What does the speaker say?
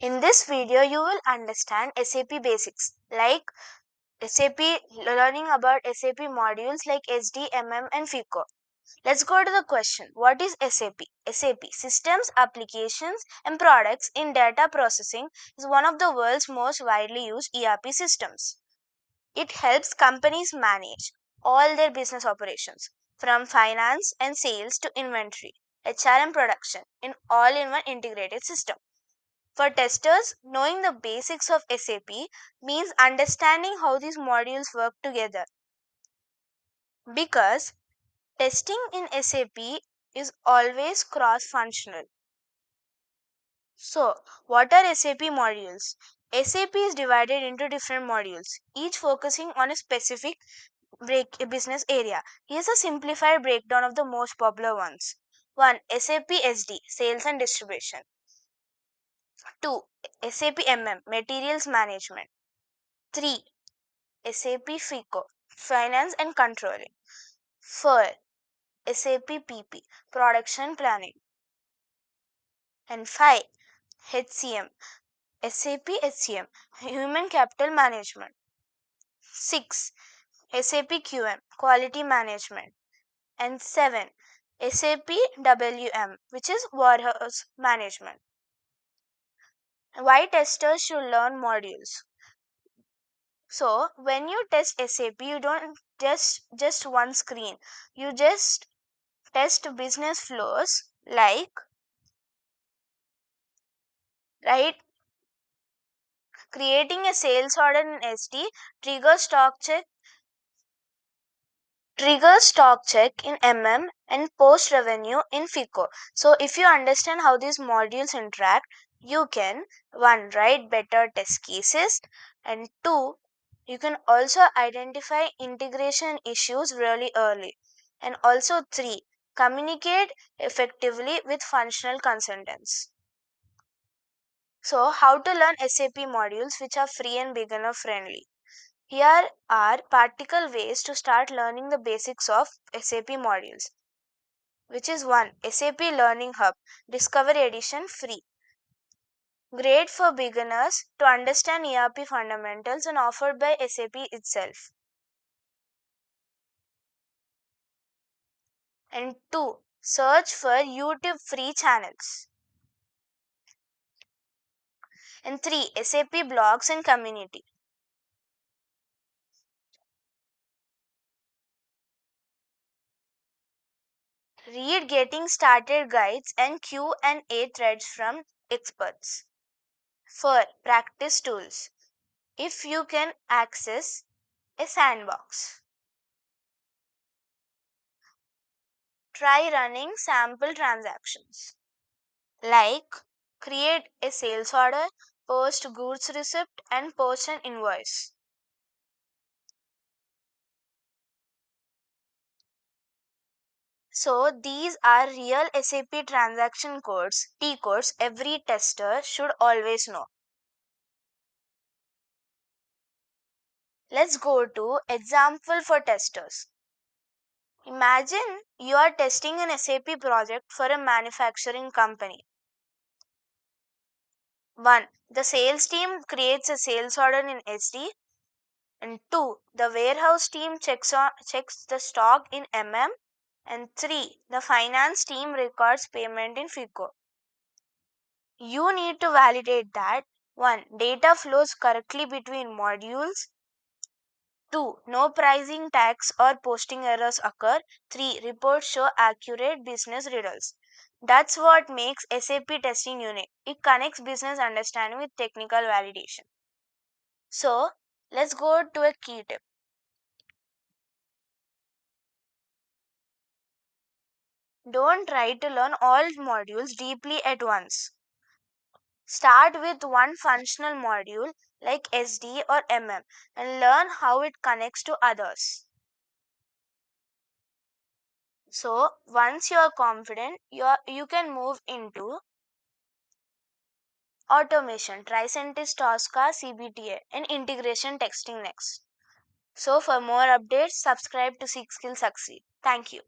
In this video, you will understand SAP basics like learning about SAP modules like SD, MM, and FICO. Let's go to the question. What is SAP? SAP, Systems, Applications, and Products in Data Processing, is one of the world's most widely used ERP systems. It helps companies manage all their business operations, from finance and sales to inventory, HR, and production, in all in one integrated system. For testers, knowing the basics of SAP means understanding how these modules work together. Because testing in SAP is always cross functional. So, what are SAP modules? SAP is divided into different modules, each focusing on a specific business area. Here's a simplified breakdown of the most popular ones. 1. SAP SD, Sales and Distribution. 2. SAP MM, Materials Management. 3. SAP FICO, Finance and Controlling. 4. SAP PP, Production Planning. And 5. HCM, SAP HCM, Human Capital Management. 6. SAP QM, Quality Management. And 7. SAP WM, which is Warehouse Management. Why testers should learn modules? So when you test SAP, you don't just one screen. You just test business flows like, right, creating a sales order in SD, trigger stock check in MM, and post revenue in FICO. So if you understand how these modules interact, you can, 1, write better test cases, and 2, you can also identify integration issues really early, and also 3, communicate effectively with functional consultants. So how to learn SAP modules which are free and beginner friendly? Here are practical ways to start learning the basics of SAP modules, which is 1. SAP Learning Hub, Discovery Edition, free. Great for beginners to understand ERP fundamentals and offered by SAP itself. And 2. Search for YouTube free channels. And 3. SAP blogs and community. Read getting started guides and Q&A threads from experts. 4. Practice tools. If you can access a sandbox. Try running sample transactions. Like create a sales order, post goods receipt, and post an invoice. So these are real SAP transaction codes, T codes, every tester should always know. Let's go to example for testers. Imagine you are testing an SAP project for a manufacturing company. 1. The sales team creates a sales order in SD. And 2. The warehouse team checks the stock in MM. And 3. The finance team records payment in FICO. You need to validate that 1. Data flows correctly between modules. 2. No pricing tags or posting errors occur. 3. Reports show accurate business results. That's what makes SAP testing unique. It connects business understanding with technical validation. So, let's go to a key tip. Don't try to learn all modules deeply at once. Start with one functional module like SD or MM and learn how it connects to others. So, once you are confident, you can move into automation, Tricentis, Tosca, CBTA, and integration testing next. So, for more updates, subscribe to Seek Skill Succeed. Thank you.